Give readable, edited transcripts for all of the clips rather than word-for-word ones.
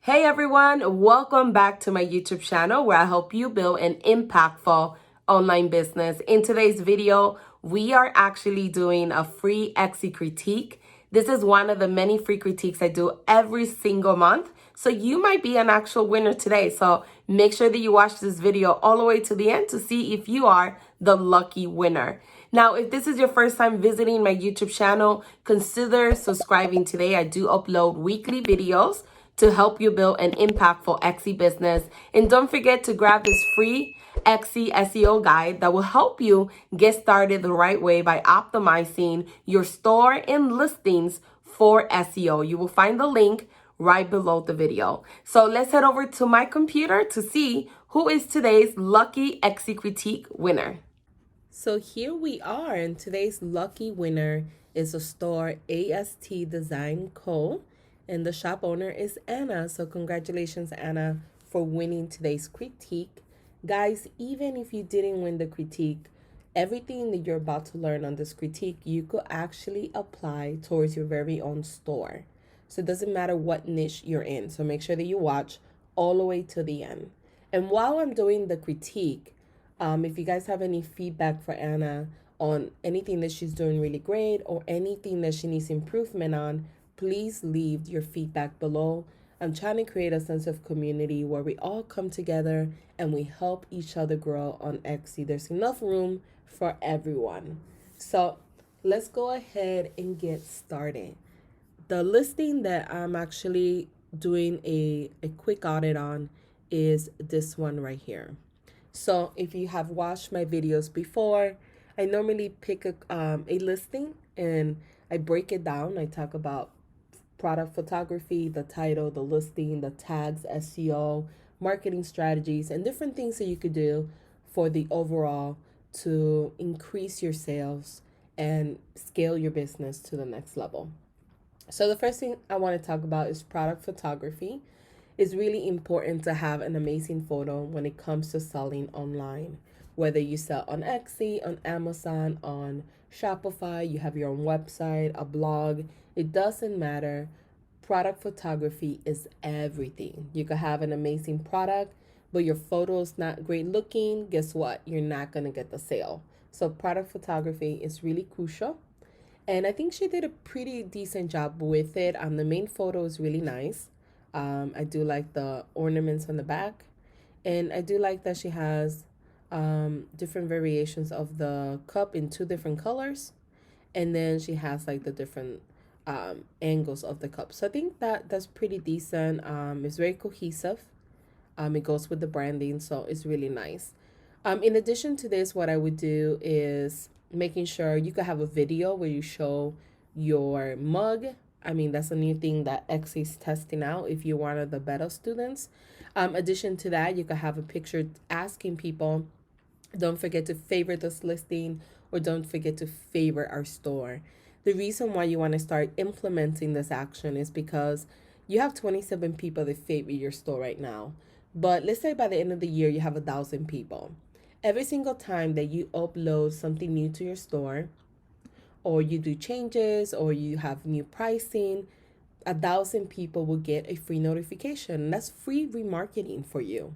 Hey everyone, welcome back to my YouTube channel where I help you build an impactful online business. In today's video, we are actually doing a free Etsy critique. This is one of the many free critiques I do every single month. So you might be an actual winner today. So make sure that you watch this video all the way to the end to see if you are the lucky winner. Now, if this is your first time visiting my YouTube channel, consider subscribing today. I do upload weekly videos to help you build an impactful Etsy business. And don't forget to grab this free Etsy SEO guide that will help you get started the right way by optimizing your store and listings for SEO. You will find the link right below the video. So let's head over to my computer to see who is today's lucky Etsy critique winner. So here we are, and today's lucky winner is a store AST Design Co. And the shop owner is Anna. So congratulations, Anna, for winning today's critique. Guys, even if you didn't win the critique, everything that you're about to learn on this critique, you could actually apply towards your very own store. So it doesn't matter what niche you're in. So make sure that you watch all the way to the end. And while I'm doing the critique, if you guys have any feedback for Anna on anything that she's doing really great or anything that she needs improvement on, please leave your feedback below. I'm trying to create a sense of community where we all come together and we help each other grow on Etsy. There's enough room for everyone. So let's go ahead and get started. The listing that I'm actually doing a quick audit on is this one right here. So if you have watched my videos before, I normally pick a listing and I break it down. I talk about product photography, the title, the listing, the tags, SEO, marketing strategies, and different things that you could do for the overall to increase your sales and scale your business to the next level. So the first thing I want to talk about is product photography. It's really important to have an amazing photo when it comes to selling online. Whether you sell on Etsy, on Amazon, on Shopify, you have your own website, a blog, it doesn't matter. Product photography is everything. You could have an amazing product, but your photo's not great looking. Guess what? You're not going to get the sale. So product photography is really crucial. And I think she did a pretty decent job with it. The main photo is really nice. I do like the ornaments on the back. And I do like that she has different variations of the cup in two different colors. And then she has like the different angles of the cup. So I think that's pretty decent. It's very cohesive. It goes with the branding, so it's really nice. In addition to this, what I would do is making sure you could have a video where you show your mug. I mean, that's a new thing that Etsy is testing out if you're one of the beta students. Addition to that, you could have a picture asking people, don't forget to favorite this listing or don't forget to favorite our store. The reason why you want to start implementing this action is because you have 27 people that favorite your store right now. But let's say by the end of the year, you have 1,000 people. Every single time that you upload something new to your store, or you do changes, or you have new pricing, 1,000 people will get a free notification. That's free remarketing for you.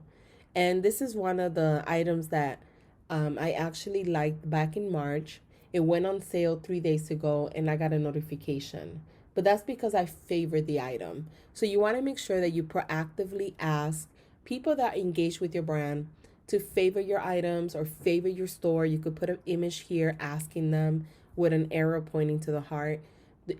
And this is one of the items that I actually liked back in March. It went on sale 3 days ago and I got a notification. But that's because I favored the item. So you want to make sure that you proactively ask people that engage with your brand to favor your items or favor your store. You could put an image here asking them with an arrow pointing to the heart.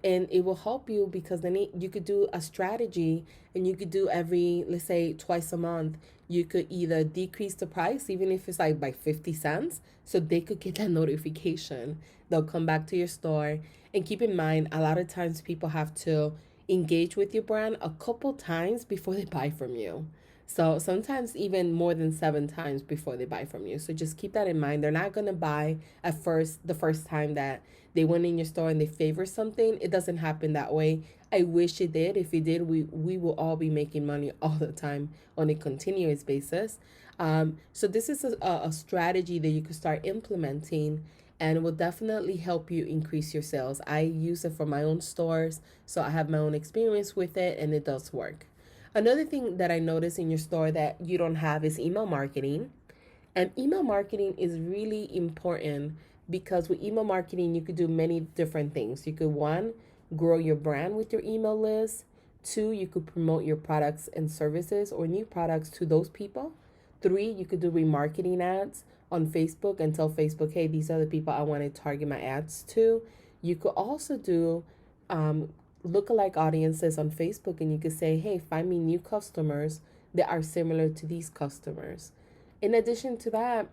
And it will help you because then you could do a strategy and you could do every, let's say, twice a month. You could either decrease the price, even if it's like by 50 cents, so they could get that notification. They'll come back to your store. And keep in mind, a lot of times people have to engage with your brand a couple times before they buy from you. So sometimes even more than 7 times before they buy from you. So just keep that in mind. They're not going to buy the first time that they went in your store and they favor something. It doesn't happen that way. I wish it did. If it did, we will all be making money all the time on a continuous basis. So this is a strategy that you could start implementing and it will definitely help you increase your sales. I use it for my own stores, so I have my own experience with it and it does work. Another thing that I noticed in your store that you don't have is email marketing. And email marketing is really important because with email marketing, you could do many different things. You could, one, grow your brand with your email list. Two, you could promote your products and services or new products to those people. Three, you could do remarketing ads on Facebook and tell Facebook, hey, these are the people I want to target my ads to. You could also do lookalike audiences on Facebook, and you could say, hey, find me new customers that are similar to these customers. In addition to that,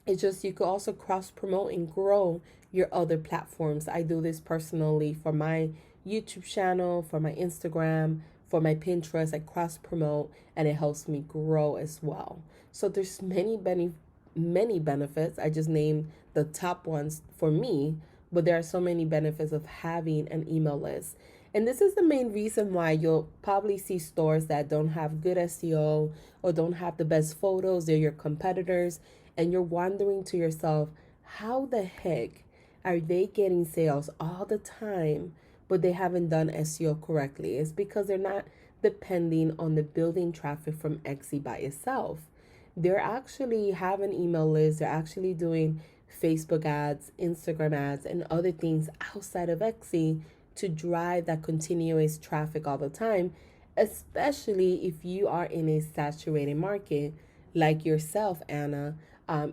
it's just you could also cross promote and grow your other platforms. I do this personally for my YouTube channel, for my Instagram, for my Pinterest. I cross promote and it helps me grow as well. So there's many benefits. I just named the top ones for me, but there are so many benefits of having an email list. And this is the main reason why you'll probably see stores that don't have good SEO or don't have the best photos. They're your competitors. And you're wondering to yourself, how the heck are they getting sales all the time, but they haven't done SEO correctly? It's because they're not depending on the building traffic from Etsy by itself. They're actually have an email list. They're actually doing Facebook ads, Instagram ads, and other things outside of Etsy to drive that continuous traffic all the time, especially if you are in a saturated market like yourself, Anna.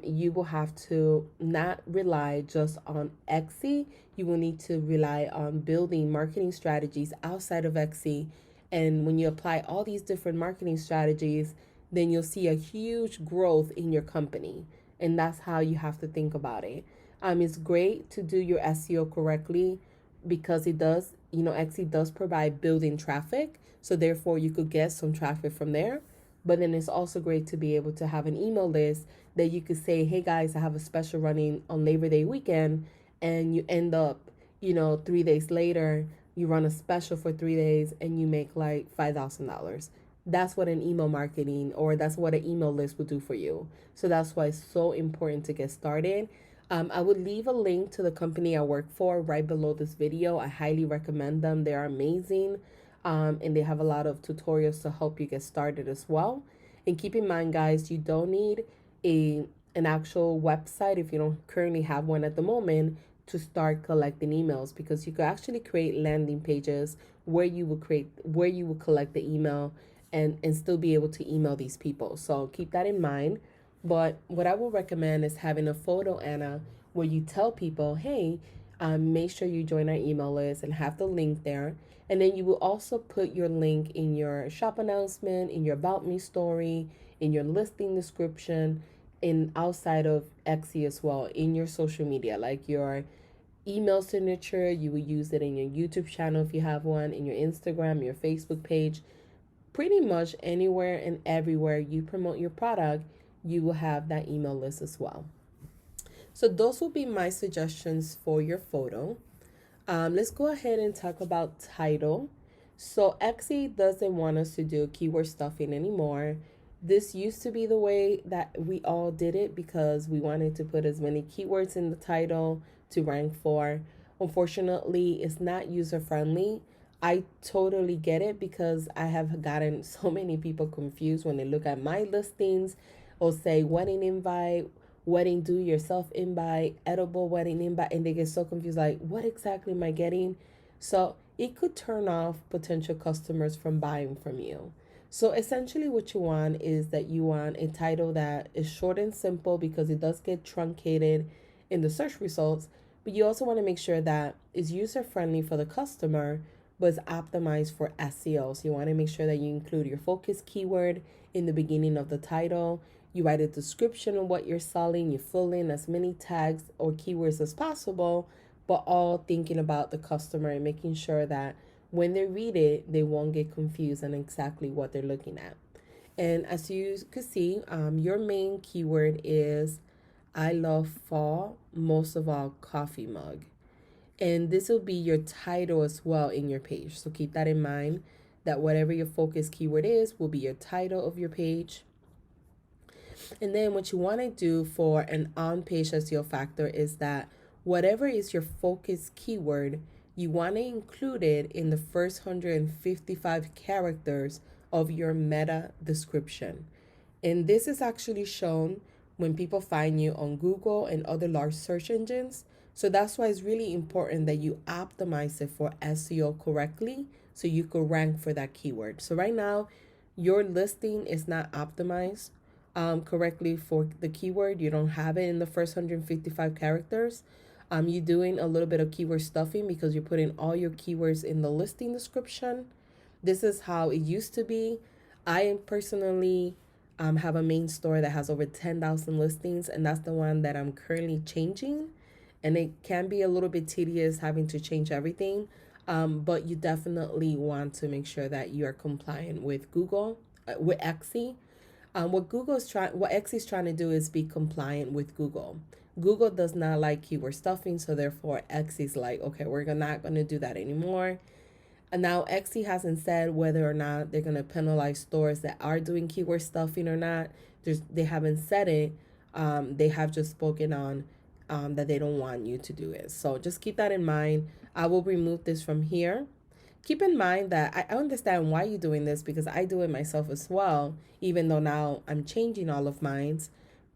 You will have to not rely just on Etsy. You will need to rely on building marketing strategies outside of Etsy. And when you apply all these different marketing strategies, then you'll see a huge growth in your company. And that's how you have to think about it. It's great to do your SEO correctly because it does, Etsy does provide building traffic. So therefore, you could get some traffic from there. But then it's also great to be able to have an email list that you could say, hey guys, I have a special running on Labor Day weekend. And you end up, 3 days later, you run a special for 3 days and you make like $5,000. That's what an email marketing or that's what an email list would do for you. So that's why it's so important to get started. I would leave a link to the company I work for right below this video. I highly recommend them. They are amazing. And they have a lot of tutorials to help you get started as well. And keep in mind, guys, you don't need an actual website if you don't currently have one at the moment to start collecting emails, because you could actually create landing pages where you will collect the email and still be able to email these people. So keep that in mind. But what I will recommend is having a photo, Anna, where you tell people, hey, make sure you join our email list and have the link there. And then you will also put your link in your shop announcement, in your About Me story, in your listing description, in outside of Etsy as well, in your social media, like your email signature. You will use it in your YouTube channel if you have one, in your Instagram, your Facebook page. Pretty much anywhere and everywhere you promote your product, you will have that email list as well. So those will be my suggestions for your photo. Let's go ahead and talk about title. So Etsy doesn't want us to do keyword stuffing anymore. This used to be the way that we all did it because we wanted to put as many keywords in the title to rank for. Unfortunately, it's not user friendly. I totally get it because I have gotten so many people confused when they look at my listings or say wedding invite, wedding do yourself invite, edible wedding invite, and they get so confused like, what exactly am I getting? So it could turn off potential customers from buying from you. So essentially what you want is that you want a title that is short and simple because it does get truncated in the search results, but you also want to make sure that it's user friendly for the customer, but it's optimized for SEO. So you want to make sure that you include your focus keyword in the beginning of the title. You write a description of what you're selling. You fill in as many tags or keywords as possible, but all thinking about the customer and making sure that when they read it, they won't get confused on exactly what they're looking at. And as you can see, your main keyword is I love fall, most of all coffee mug. And this will be your title as well in your page. So keep that in mind, that whatever your focus keyword is will be your title of your page. And then what you want to do for an on-page SEO factor is that whatever is your focus keyword, you want to include it in the first 155 characters of your meta description. And this is actually shown when people find you on Google and other large search engines. So that's why it's really important that you optimize it for SEO correctly so you could rank for that keyword. So right now, your listing is not optimized correctly for the keyword. You don't have it in the first 155 characters. You're doing a little bit of keyword stuffing because you're putting all your keywords in the listing description. This is how it used to be. I personally have a main store that has over 10,000 listings, and that's the one that I'm currently changing. And it can be a little bit tedious having to change everything, but you definitely want to make sure that you are compliant with Google, with Xe. What Xe is trying to do is be compliant with Google. Google does not like keyword stuffing, so therefore Xe is like, okay, we're not going to do that anymore. And now Xe hasn't said whether or not they're going to penalize stores that are doing keyword stuffing or not. They haven't said it. They have just spoken on that they don't want you to do it. So just keep that in mind. I will remove this from here. Keep in mind that I understand why you're doing this because I do it myself as well, even though now I'm changing all of mine.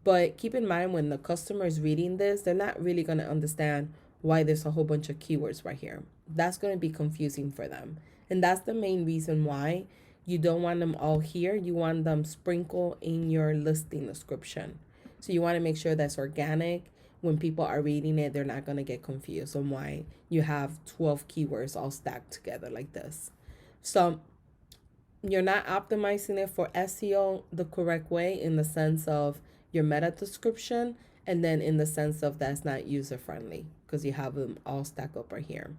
But keep in mind when the customer is reading this, they're not really going to understand why there's a whole bunch of keywords right here. That's going to be confusing for them. And that's the main reason why you don't want them all here. You want them sprinkled in your listing description. So you want to make sure that's organic. When people are reading it, they're not going to get confused on why you have 12 keywords all stacked together like this. So you're not optimizing it for SEO the correct way in the sense of your meta description, and then in the sense of that's not user friendly because you have them all stacked up right here.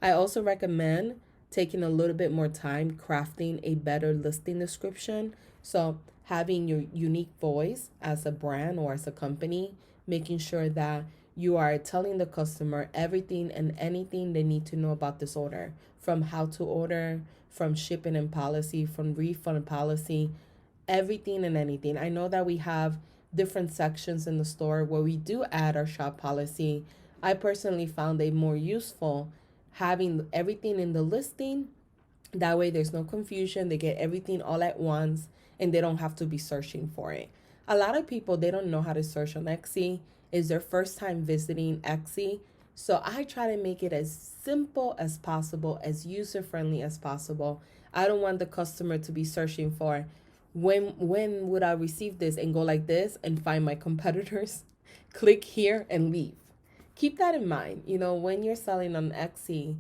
I also recommend taking a little bit more time crafting a better listing description. So having your unique voice as a brand or as a company, making sure that you are telling the customer everything and anything they need to know about this order, from how to order, from shipping and policy, from refund policy, everything and anything. I know that we have different sections in the store where we do add our shop policy. I personally found it more useful having everything in the listing. That way there's no confusion. They get everything all at once and they don't have to be searching for it. A lot of people, they don't know how to search on Xe. It's their first time visiting Xe. So I try to make it as simple as possible, as user-friendly as possible. I don't want the customer to be searching for when would I receive this and go like this and find my competitors, click here and leave. Keep that in mind. When you're selling on Xe,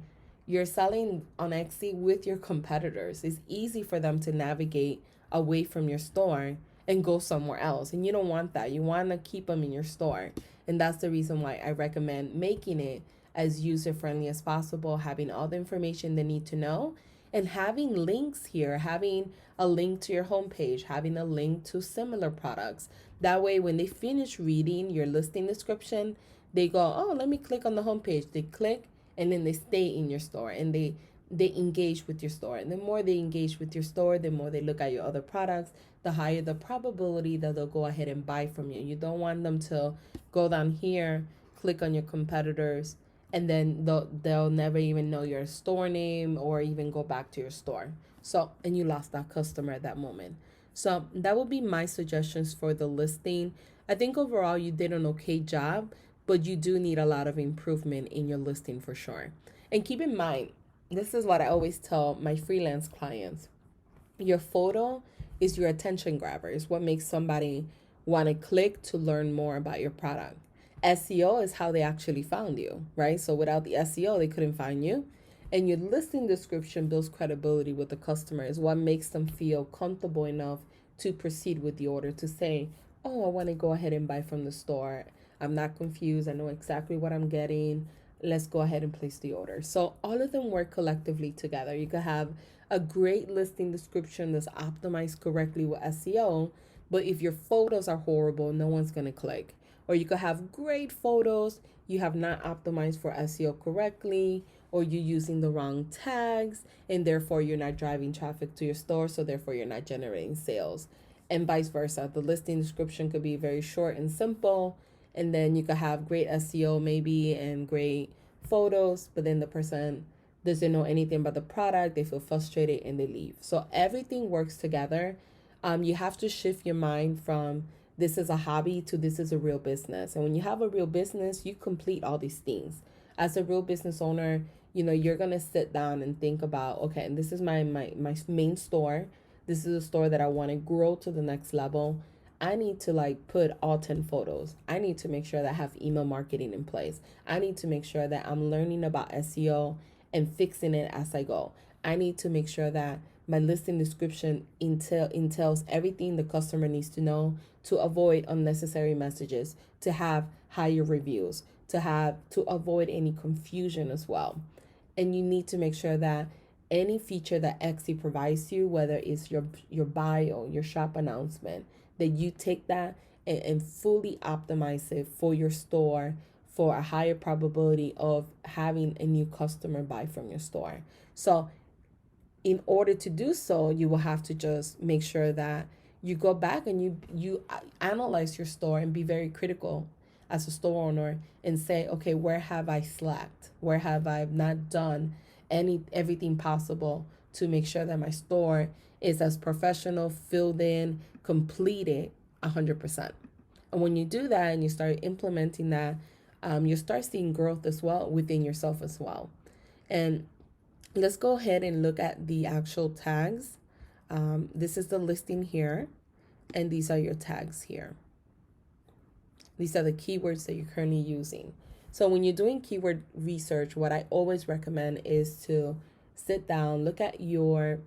you're selling on Xe with your competitors. It's easy for them to navigate away from your store and go somewhere else. And you don't want that. You want to keep them in your store. And that's the reason why I recommend making it as user-friendly as possible, having all the information they need to know, and having links here, having a link to your homepage, having a link to similar products. That way, when they finish reading your listing description, they go, oh, let me click on the homepage. They click, and then they stay in your store, and they engage with your store. And the more they engage with your store, the more they look at your other products, the higher the probability that they'll go ahead and buy from you. You don't want them to go down here, click on your competitors, and then they'll never even know your store name or even go back to your store. So, and you lost that customer at that moment. So that would be my suggestions for the listing. I think overall you did an okay job, but you do need a lot of improvement in your listing for sure. And keep in mind, this is what I always tell my freelance clients. Your photo is your attention grabber. It's what makes somebody want to click to learn more about your product. SEO is how they actually found you, right? So without the SEO, they couldn't find you. And your listing description builds credibility with the customer. Is what makes them feel comfortable enough to proceed with the order, to say, oh, I want to go ahead and buy from the store. I'm not confused. I know exactly what I'm getting. Let's go ahead and place the order. So all of them work collectively together. You could have a great listing description that's optimized correctly with SEO, but if your photos are horrible, no one's going to click. Or you could have great photos, you have not optimized for SEO correctly, or you're using the wrong tags, and therefore you're not driving traffic to your store, so therefore you're not generating sales. And vice versa. The listing description could be very short and simple, and then you could have great SEO maybe and great photos, but then the person doesn't know anything about the product, they feel frustrated and they leave. So everything works together. You have to shift your mind from this is a hobby to this is a real business. And when you have a real business, you complete all these things. As a real business owner, you're gonna sit down and think about, okay, and this is my main store. This is a store that I want to grow to the next level. I need to like put all 10 photos. I need to make sure that I have email marketing in place. I need to make sure that I'm learning about SEO and fixing it as I go. I need to make sure that my listing description entails everything the customer needs to know to avoid unnecessary messages, to have higher reviews, to avoid any confusion as well. And you need to make sure that any feature that Etsy provides you, whether it's your bio, your shop announcement, that you take that and fully optimize it for your store for a higher probability of having a new customer buy from your store. So in order to do so, you will have to just make sure that you go back and you analyze your store and be very critical as a store owner and say, okay, where have I slacked? Where have I not done everything possible to make sure that my store is as professional, filled in, completed 100%. And when you do that and you start implementing that, you start seeing growth as well within yourself as well. And let's go ahead and look at the actual tags. This is the listing here, and these are your tags here. These are the keywords that you're currently using. So when you're doing keyword research, what I always recommend is to sit down, look at your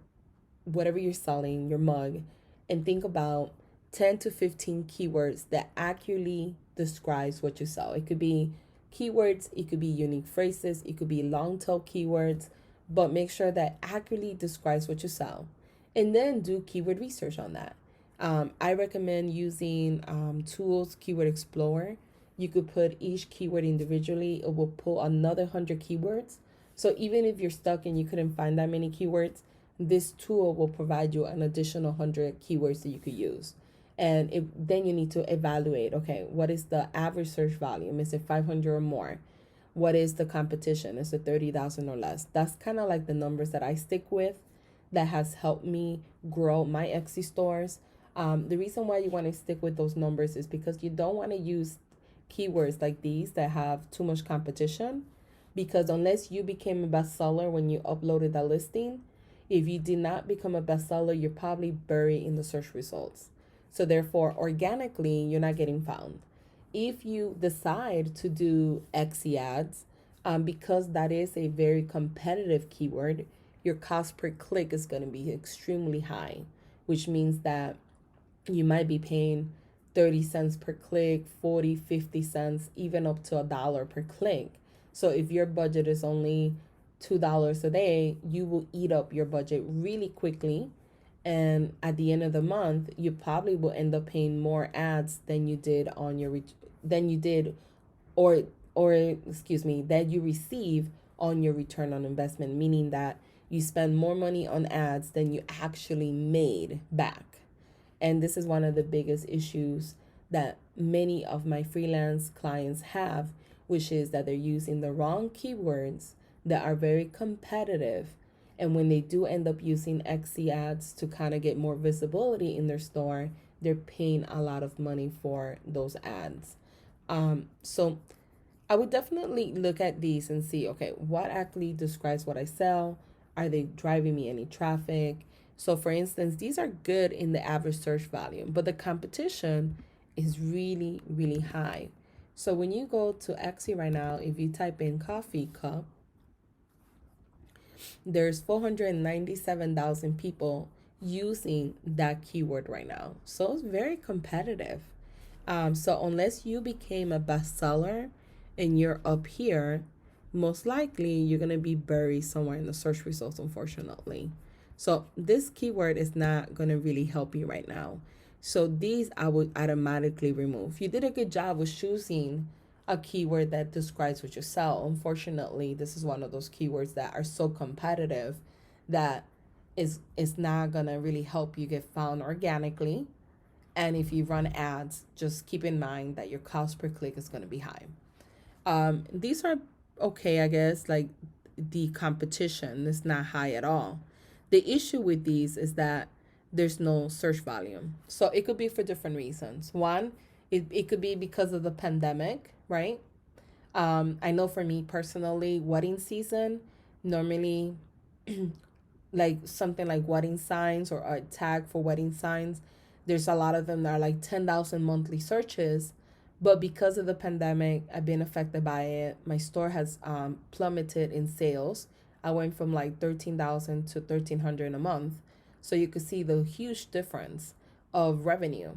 whatever you're selling, your mug, and think about 10 to 15 keywords that accurately describes what you sell. It could be keywords, it could be unique phrases, it could be long tail keywords, but make sure that accurately describes what you sell. And then do keyword research on that. I recommend using tools, Keyword Explorer. You could put each keyword individually. It will pull another 100 keywords. So even if you're stuck and you couldn't find that many keywords, this tool will provide you an additional 100 keywords that you could use. And then you need to evaluate, okay, what is the average search volume? Is it 500 or more? What is the competition? Is it 30,000 or less? That's kind of like the numbers that I stick with that has helped me grow my Etsy stores. The reason why you want to stick with those numbers is because you don't want to use keywords like these that have too much competition, because unless you became a bestseller when you uploaded that listing, if you did not become a bestseller, you're probably buried in the search results. So therefore, organically, you're not getting found. If you decide to do Etsy ads, because that is a very competitive keyword, your cost per click is going to be extremely high, which means that you might be paying 30 cents per click, 40, 50 cents, even up to $1 per click. So if your budget is only $2 a day, you will eat up your budget really quickly. And at the end of the month, you probably will end up paying more ads than you did on your that you receive on your return on investment, meaning that you spend more money on ads than you actually made back. And this is one of the biggest issues that many of my freelance clients have, which is that they're using the wrong keywords that are very competitive. And when they do end up using Etsy ads to kind of get more visibility in their store, they're paying a lot of money for those ads. So I would definitely look at these and see, okay, what actually describes what I sell? Are they driving me any traffic? So for instance, these are good in the average search volume, but the competition is really, really high. So when you go to Etsy right now, if you type in coffee cup, there's 497,000 people using that keyword right now. So it's very competitive. So unless you became a bestseller and you're up here, most likely you're going to be buried somewhere in the search results, unfortunately. So this keyword is not going to really help you right now. So these I would automatically remove. You did a good job with choosing a keyword that describes what you sell. Unfortunately, this is one of those keywords that are so competitive that is not going to really help you get found organically. And if you run ads, just keep in mind that your cost per click is going to be high. These are okay, I guess. Like the competition is not high at all. The issue with these is that there's no search volume. So it could be for different reasons. One, it could be because of the pandemic, right? I know for me personally, wedding season, normally like something like wedding signs or a tag for wedding signs, there's a lot of them that are like 10,000 monthly searches. But because of the pandemic, I've been affected by it. My store has plummeted in sales. I went from like 13,000 to 1,300 a month. So you could see the huge difference of revenue.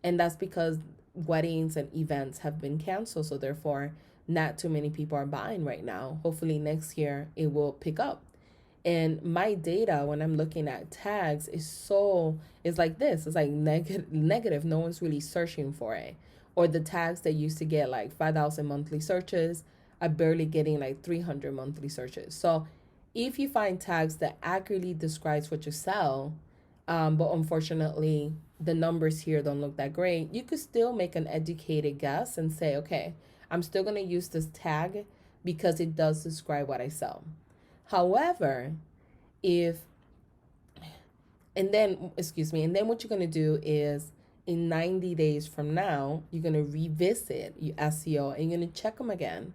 And that's because weddings and events have been canceled. So therefore, not too many people are buying right now. Hopefully next year it will pick up. And my data when I'm looking at tags is like this. It's like negative. No one's really searching for it. Or the tags that used to get like 5,000 monthly searches are barely getting like 300 monthly searches. So if you find tags that accurately describes what you sell, but unfortunately the numbers here don't look that great, you could still make an educated guess and say, okay, I'm still going to use this tag because it does describe what I sell. However, and then what you're going to do is in 90 days from now, you're going to revisit your SEO and you're going to check them again.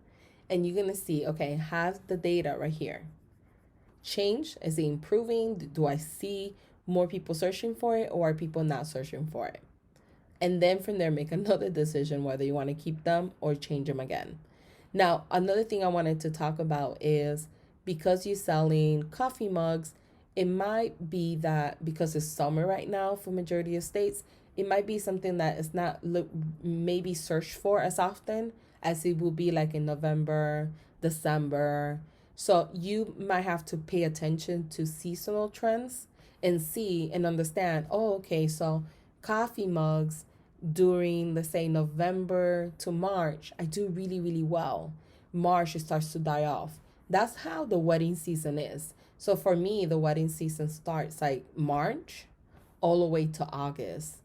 And you're going to see, okay, has the data right here changed? Is it improving? Do I see more people searching for it, or are people not searching for it? And then from there, make another decision whether you want to keep them or change them again. Now, another thing I wanted to talk about is because you're selling coffee mugs, it might be that because it's summer right now for majority of states, it might be something that is not maybe searched for as often as it will be like in November, December. So you might have to pay attention to seasonal trends and see and understand, oh, okay, so coffee mugs during, let's say, November to March, I do really, really well. March, it starts to die off. That's how the wedding season is. So for me, the wedding season starts like March all the way to August.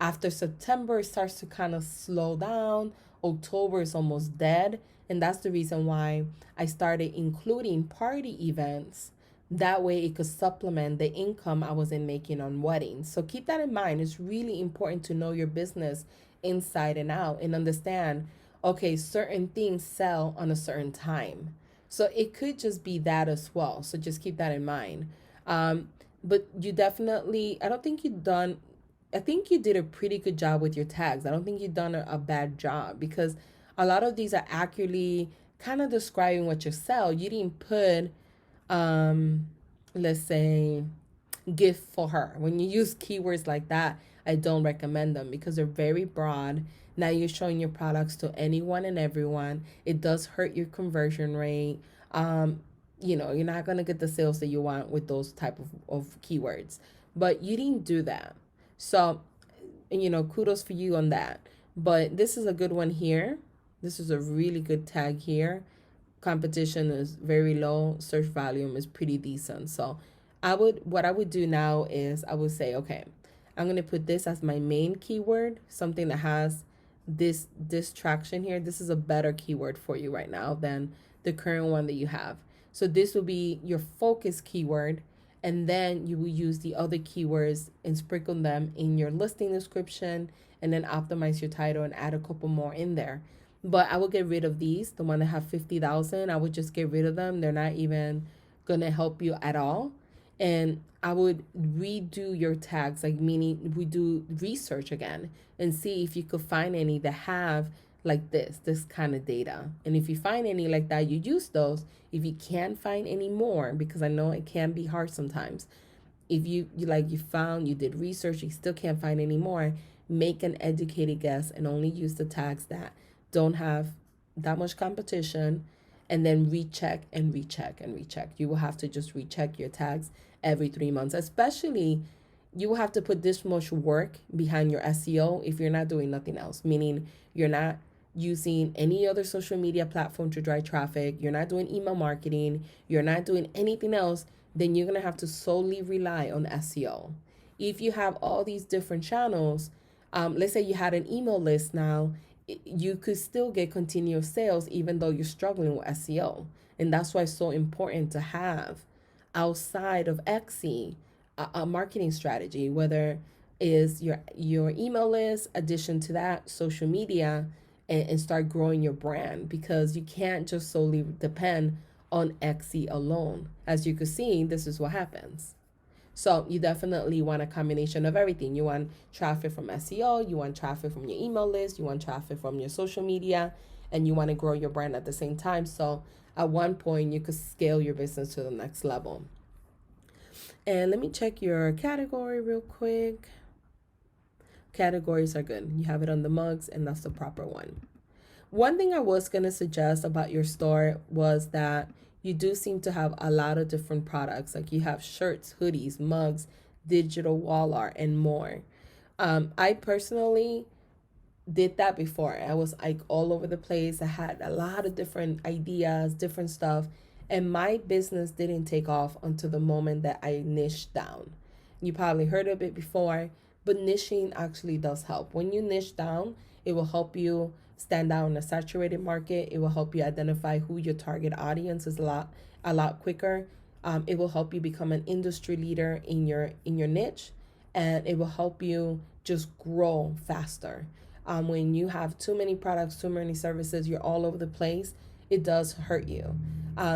After September, it starts to kind of slow down. October is almost dead. And that's the reason why I started including party events. That way it could supplement the income I wasn't making on weddings. So keep that in mind. It's really important to know your business inside and out and understand, okay, certain things sell on a certain time. So it could just be that as well. So just keep that in mind. But you definitely, I think you did a pretty good job with your tags. I don't think you've done a bad job because a lot of these are accurately kind of describing what you sell. You didn't put, let's say, gift for her. When you use keywords like that, I don't recommend them because they're very broad. Now you're showing your products to anyone and everyone. It does hurt your conversion rate. You're not going to get the sales that you want with those type of keywords. But you didn't do that. So, kudos for you on that. But this is a good one here. This is a really good tag here. Competition is very low. Search volume is pretty decent. So what I would do now is I would say, okay, I'm going to put this as my main keyword, something that has this traction here. This is a better keyword for you right now than the current one that you have. So this will be your focus keyword. And then you will use the other keywords and sprinkle them in your listing description and then optimize your title and add a couple more in there. But I will get rid of these, the one that have 50,000. I would just get rid of them. They're not even going to help you at all. And I would redo your tags, like meaning we do research again and see if you could find any that have like this kind of data. And if you find any like that, you use those. If you can't find any more, because I know it can be hard sometimes. If you did research, you still can't find any more, make an educated guess and only use the tags that don't have that much competition, and then recheck and recheck and recheck. You will have to just recheck your tags every 3 months, especially you will have to put this much work behind your SEO if you're not doing nothing else, meaning you're not using any other social media platform to drive traffic, you're not doing email marketing, you're not doing anything else, then you're going to have to solely rely on SEO. If you have all these different channels, let's say you had an email list now, you could still get continuous sales even though you're struggling with SEO. And that's why it's so important to have outside of Etsy a marketing strategy, whether is your email list, addition to that, social media, and start growing your brand, because you can't just solely depend on Etsy alone. As you can see, this is what happens. So you definitely want a combination of everything. You want traffic from SEO, you want traffic from your email list, you want traffic from your social media, and you want to grow your brand at the same time. So at one point, you could scale your business to the next level. And let me check your category real quick. Categories are good. You have it on the mugs, and that's the proper one. One thing I was going to suggest about your store was that you do seem to have a lot of different products. Like you have shirts, hoodies, mugs, digital wall art, and more. I personally did that before. I was like all over the place. I had a lot of different ideas, different stuff. And my business didn't take off until the moment that I niched down. You probably heard of it before, but niching actually does help. When you niche down, it will help you stand out in a saturated market. It will help you identify who your target audience is a lot quicker. It will help you become an industry leader in your niche, and it will help you just grow faster. When you have too many products, too many services, you're all over the place, it does hurt you.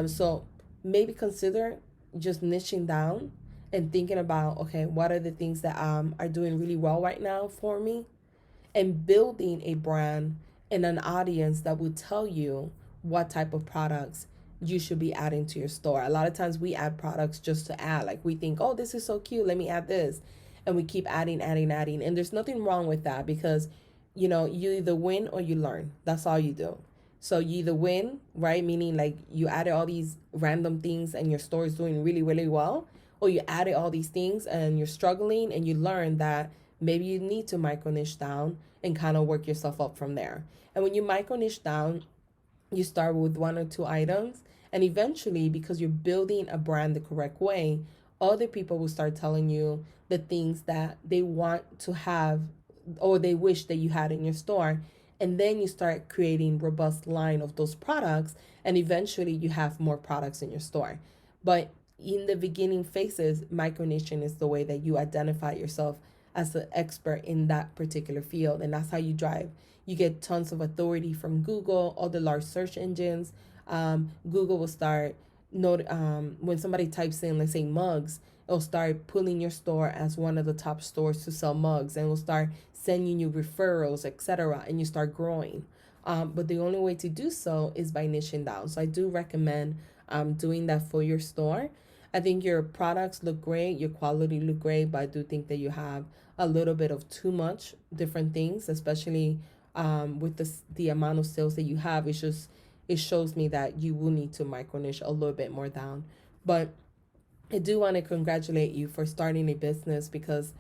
So maybe consider just niching down and thinking about, okay, what are the things that are doing really well right now for me, and building a brand and an audience that will tell you what type of products you should be adding to your store. A lot of times we add products just to add. Like we think, oh, this is so cute, let me add this. And we keep adding. And there's nothing wrong with that, because, you either win or you learn. That's all you do. So you either win, right? Meaning like you added all these random things and your store is doing really, really well, or you added all these things and you're struggling, and you learn that maybe you need to micro niche down and kind of work yourself up from there. And when you micro niche down, you start with 1 or 2 items, and eventually, because you're building a brand the correct way, other people will start telling you the things that they want to have or they wish that you had in your store. And then you start creating robust line of those products, and eventually you have more products in your store. But in the beginning phases, micro niching is the way that you identify yourself as an expert in that particular field. And that's how you get tons of authority from Google, all the large search engines. Google will start when somebody types in, let's say, mugs, it'll start pulling your store as one of the top stores to sell mugs, and will start sending you referrals, etc., and you start growing. But the only way to do so is by niching down. So I do recommend doing that for your store. I think your products look great, your quality look great, but I do think that you have a little bit of too much different things, especially with the amount of sales that you have. It shows me that you will need to micro niche a little bit more down. But I do want to congratulate you for starting a business, because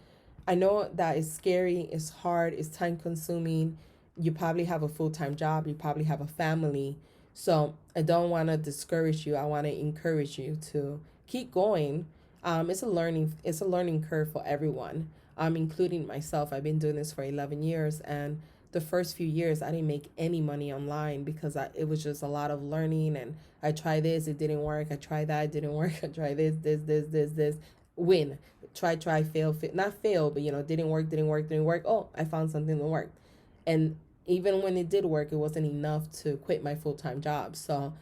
I know that it's scary, it's hard, it's time consuming. You probably have a full-time job, you probably have a family. So I don't want to discourage you. I want to encourage you to keep going. It's a learning curve for everyone, including myself. I've been doing this for 11 years, and the first few years I didn't make any money online, because it was just a lot of learning, and I tried this, it didn't work. I tried that, it didn't work. I tried this, win, try, fail, not fail, but didn't work. Oh, I found something that worked. And even when it did work, it wasn't enough to quit my full-time job. So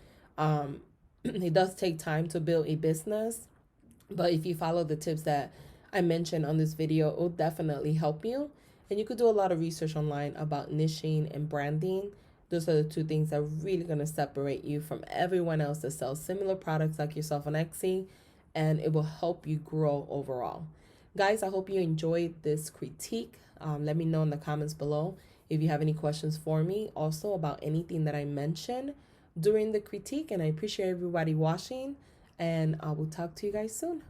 it does take time to build a business, but if you follow the tips that I mentioned on this video, it will definitely help you. And you could do a lot of research online about niching and branding. Those are the 2 things that are really going to separate you from everyone else that sells similar products like yourself on Etsy, and it will help you grow overall. Guys, I hope you enjoyed this critique. Let me know in the comments below if you have any questions for me also about anything that I mentioned during the critique. And I appreciate everybody watching, and I will talk to you guys soon.